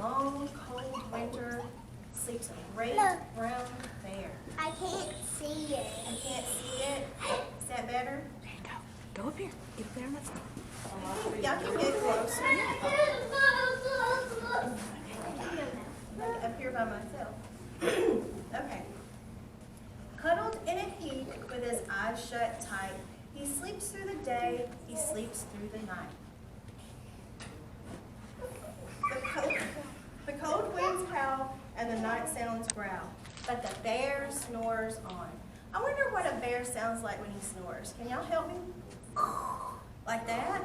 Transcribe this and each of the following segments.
long, cold winter sleeps a great brown bear. I can't see it. You can't see it? Is that better? There you go. Go up here. Get up there and let's go. Y'all can get closer. Up here by myself. Okay. Cuddled in a heap with his eyes shut tight, he sleeps through the day, he sleeps through the night. The cold winds howl and the night sounds growl, but the bear snores on. I wonder what a bear sounds like when he snores. Can y'all help me? Like that?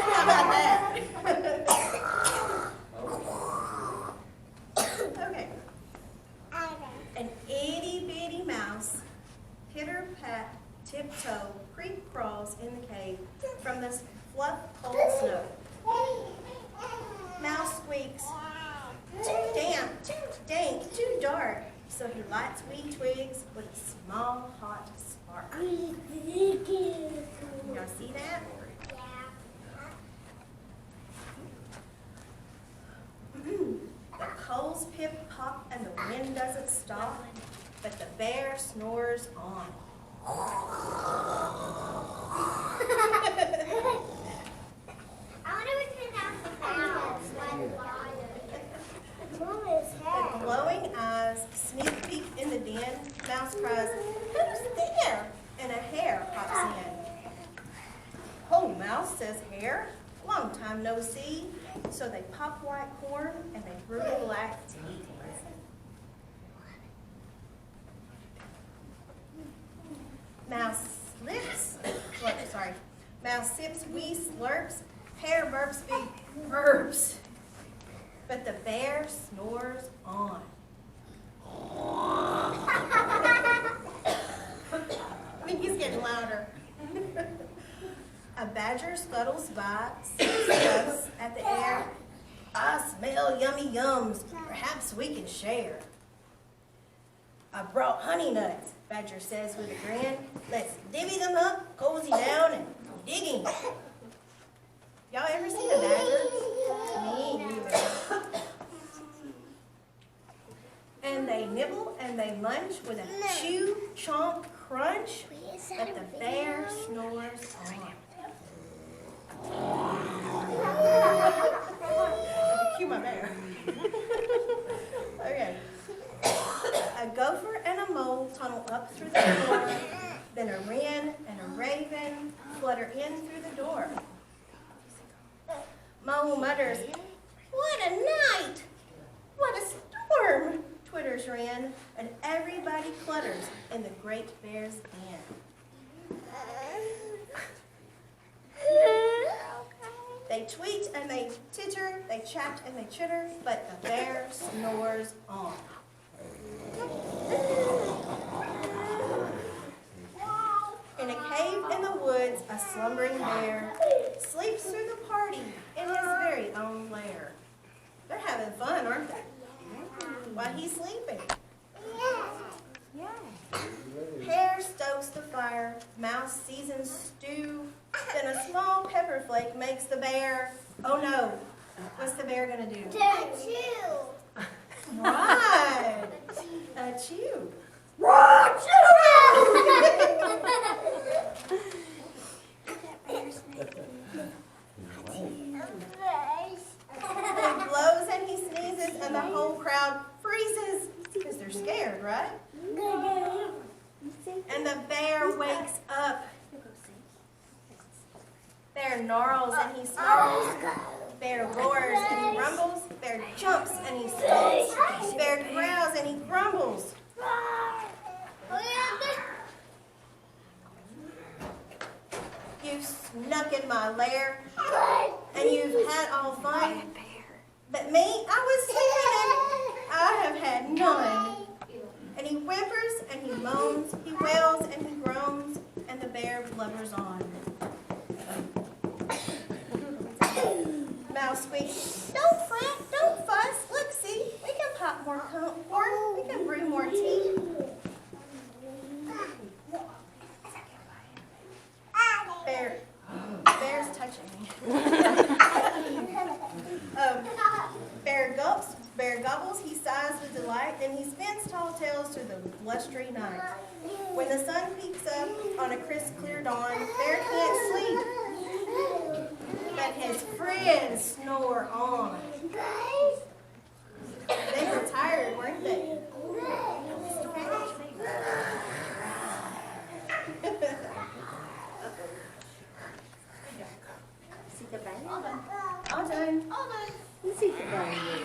How about that? Okay. An itty-bitty mouse, pitter-pat, tiptoe, creep crawls in the cave from the fluff cold snow. Mouse squeaks, too damp, too dank, too dark, so he lights wee twigs with a small hot spark. Y'all see that? The coals pip pop and the wind doesn't stop, but the bear snores on. The glowing eyes sneak peek in the den. Mouse cries, "Who's there?" And a hare pops in. "Oh, Mouse," says Hare, "long time no see." So they pop white corn and they brew black tea. Mouse sips wee slurps. Hare burps big burps. But the bear snores on. I think he's getting louder. A badger scuttles by, sniffs at the air. "I smell yummy yums. Perhaps we can share." "I brought honey nuts," Badger says with a grin. "Let's divvy them up, cozy down, and digging." Y'all ever seen a badger? Me neither. And they nibble and they munch with a chew, chomp, crunch, but the bear snores on. Cue my bear. Okay. A gopher and a mole tunnel up through the door. Then a wren and a raven flutter in through the door. Mole mutters, "What a night! What a storm!" twitters Wren, and everybody clutters in the great bear's den. They tweet and they titter, they chat and they chitter, but the bear snores on. In a cave in the woods, a slumbering bear sleeps through the party in his very own lair. They're having fun, aren't they? While he's sleeping. Hare stokes the fire, mouse seasons stew, then a small pepper flake makes the bear, oh no, what's the bear gonna do? Right, a chew. He blows and he sneezes and the whole crowd freezes because they're scared, right? And the bear wakes up. Bear gnarls and he snarls. Bear roars and he rumbles. Bear jumps and he stomps. Bear growls and he grumbles. You've snuck in my lair and you've had all fun. But me, I was sleeping and I have had none. And he whimpers and he moans, he wails and he groans, and the bear blubbers on. Mouse squeaks, "Don't fret, don't fuss, look, see, we can pop more corn, we can brew more tea." Bear's touching me. the blustery night. When the sun peeks up on a crisp, clear dawn, Bear can't sleep, but his friends snore on. They were tired, weren't they? See the bang? All done. You see the bang?